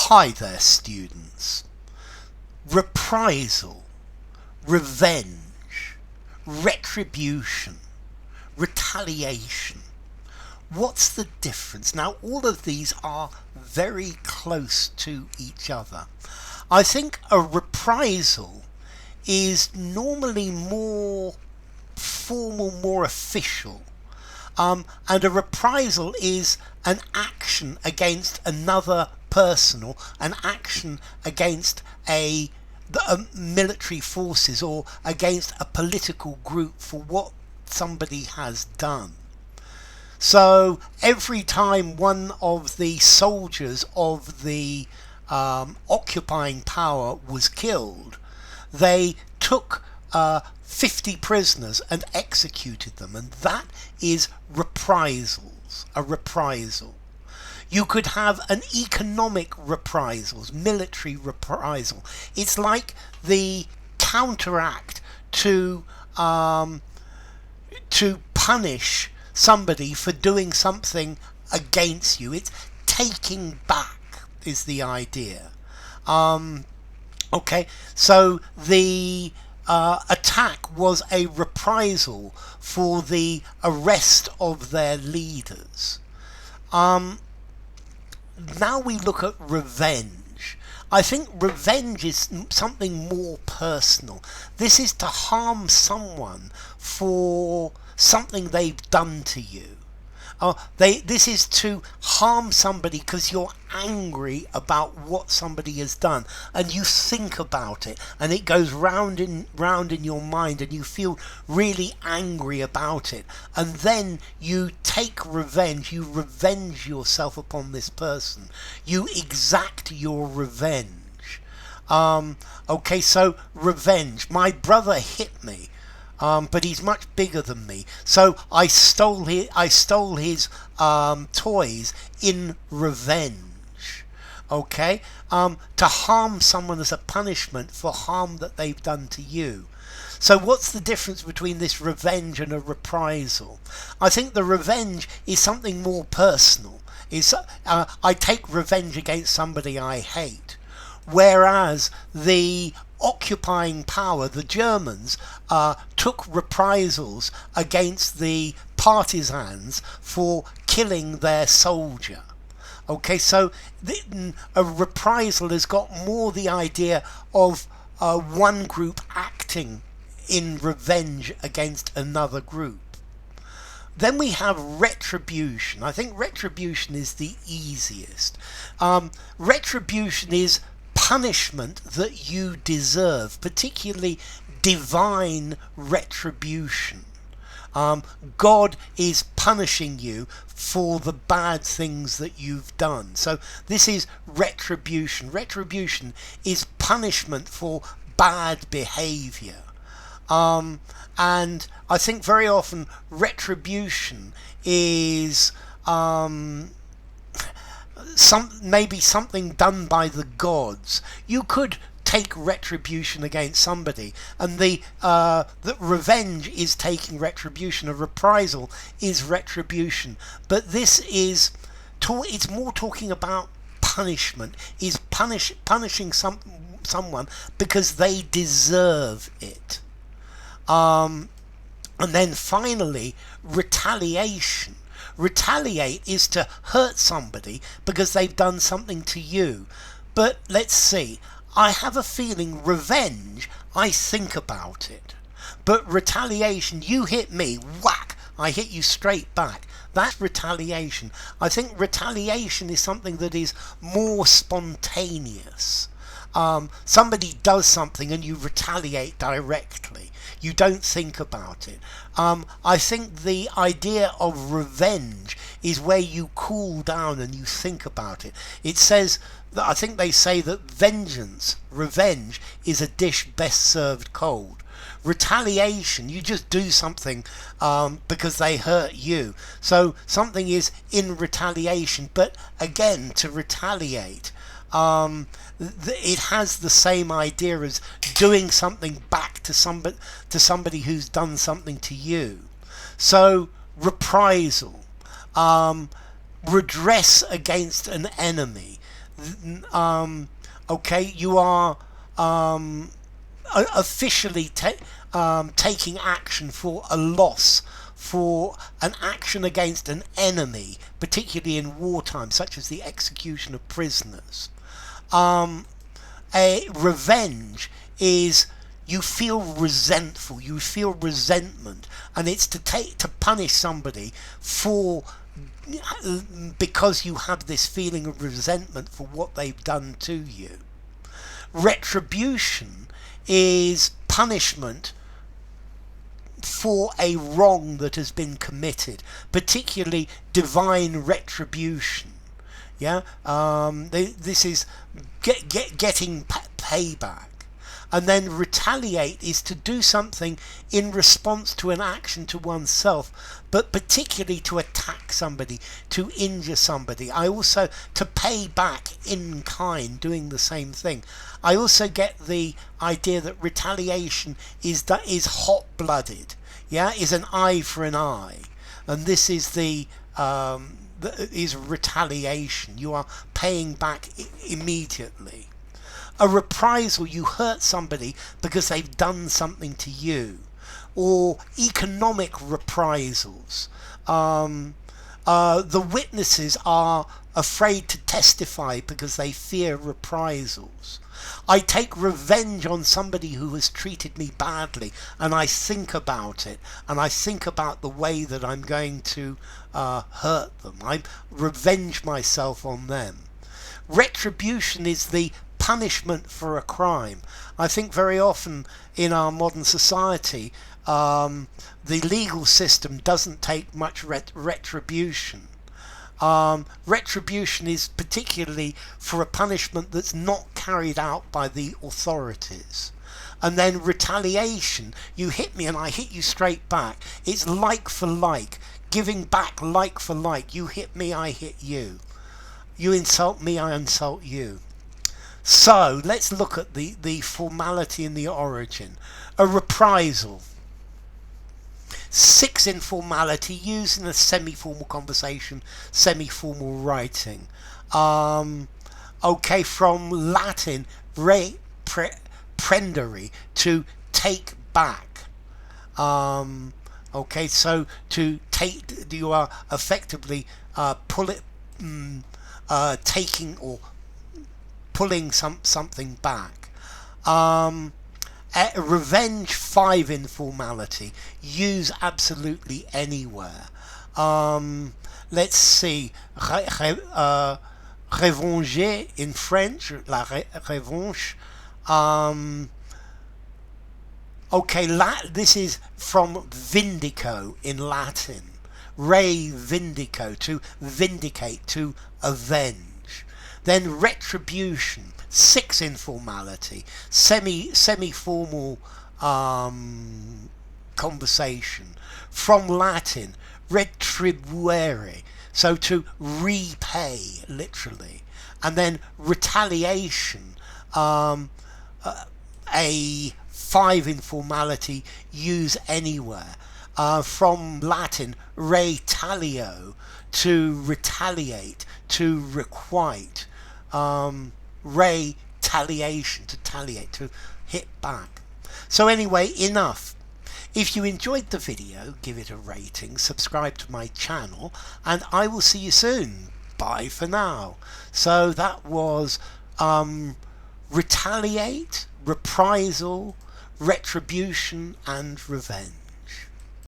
Hi there, students. Reprisal, revenge, retribution, retaliation. What's the difference? Now, all of these are very close to each other. I think a reprisal is normally more formal, more official. And a reprisal is an action against another person, or an action against a military forces, or against a political group for what somebody has done. So every time one of the soldiers of the occupying power was killed, they took 50 prisoners and executed them, and that is reprisals, a reprisal. You could have an economic reprisals, military reprisal. It's like the counteract to punish somebody for doing something against you. It's taking back is the idea. Okay, so the attack was a reprisal for the arrest of their leaders. Now we look at revenge. I think revenge is something more personal. This is to harm someone for something they've done to you. This is to harm somebody because you're angry about what somebody has done, and you think about it, and it goes round in your mind, and you feel really angry about it, and then you take revenge. You revenge yourself upon this person. You exact your revenge. Okay, so revenge. My brother hit me. But he's much bigger than me, so I stole his toys in revenge. Okay, to harm someone as a punishment for harm that they've done to you. So what's the difference between this revenge and a reprisal? I think the revenge is something more personal. I take revenge against somebody I hate, whereas the occupying power, the Germans, took reprisals against the partisans for killing their soldier. Okay, so a reprisal has got more the idea of one group acting in revenge against another group. Then we have retribution. I think retribution is the easiest. Retribution is punishment that you deserve, particularly divine retribution. God is punishing you for the bad things that you've done. So this is retribution. Retribution is punishment for bad behavior. And I think very often retribution is maybe something done by the gods. You could take retribution against somebody, and the revenge is taking retribution. A reprisal is retribution, but this is it's more talking about punishment. Is punishing someone because they deserve it. And then finally, retaliation. Retaliate is to hurt somebody because they've done something to you. But let's see, I have a feeling revenge, I think about it. But retaliation, you hit me, whack, I hit you straight back. That's retaliation. I think retaliation is something that is more spontaneous. Somebody does something and you retaliate directly. You don't think about it. I think the idea of revenge is where you cool down and you think about it. It says that, I think they say that revenge is a dish best served cold. Retaliation, you just do something because they hurt you. So something is in retaliation, but again, to retaliate, it has the same idea as doing something back to somebody who's done something to you. So reprisal, redress against an enemy. Okay, you are officially taking action for a loss, for an action against an enemy, particularly in wartime, such as the execution of prisoners. A revenge is you feel resentful, you feel resentment, and it's to punish somebody for, because you have this feeling of resentment for what they've done to you. Retribution is punishment for a wrong that has been committed, particularly divine retribution. Yeah, this is getting payback. And then retaliate is to do something in response to an action to oneself, but particularly to attack somebody, to injure somebody. I also, to pay back in kind, doing the same thing. I also get the idea that retaliation is hot-blooded, yeah, is an eye for an eye, and this is is retaliation. You are paying back immediately. A reprisal, you hurt somebody because they've done something to you. Or economic reprisals. The witnesses are afraid to testify because they fear reprisals. I take revenge on somebody who has treated me badly, and I think about it, and I think about the way that I'm going to hurt them. I revenge myself on them. Retribution is the punishment for a crime. I think very often in our modern society, the legal system doesn't take much retribution. Retribution is particularly for a punishment that's not carried out by the authorities. And then retaliation, you hit me and I hit you straight back. It's like for like, giving back like for like. You hit me, I hit you. You insult me, I insult you. So let's look at the formality and the origin. A reprisal. 6 in formality, used in a semi-formal conversation, semi-formal writing. Okay, from Latin, prendere, to take back. Okay, so to take, you are effectively taking or pulling something back. Revenge, 5 in formality, use absolutely anywhere. Let's see, revenger in French, la revanche. Okay, this is from vindico in Latin. Re vindico, to vindicate, to avenge. Then retribution, 6 in formality, semi-formal conversation. From Latin, retribuere, so to repay, literally. And then retaliation, a 5 in formality, use anywhere. From Latin, retalio, to retaliate, to requite. Retaliation, to taliate, to hit back. So anyway, enough. If you enjoyed the video, give it a rating, subscribe to my channel, and I will see you soon. Bye for now. So that was retaliate, reprisal, retribution, and revenge.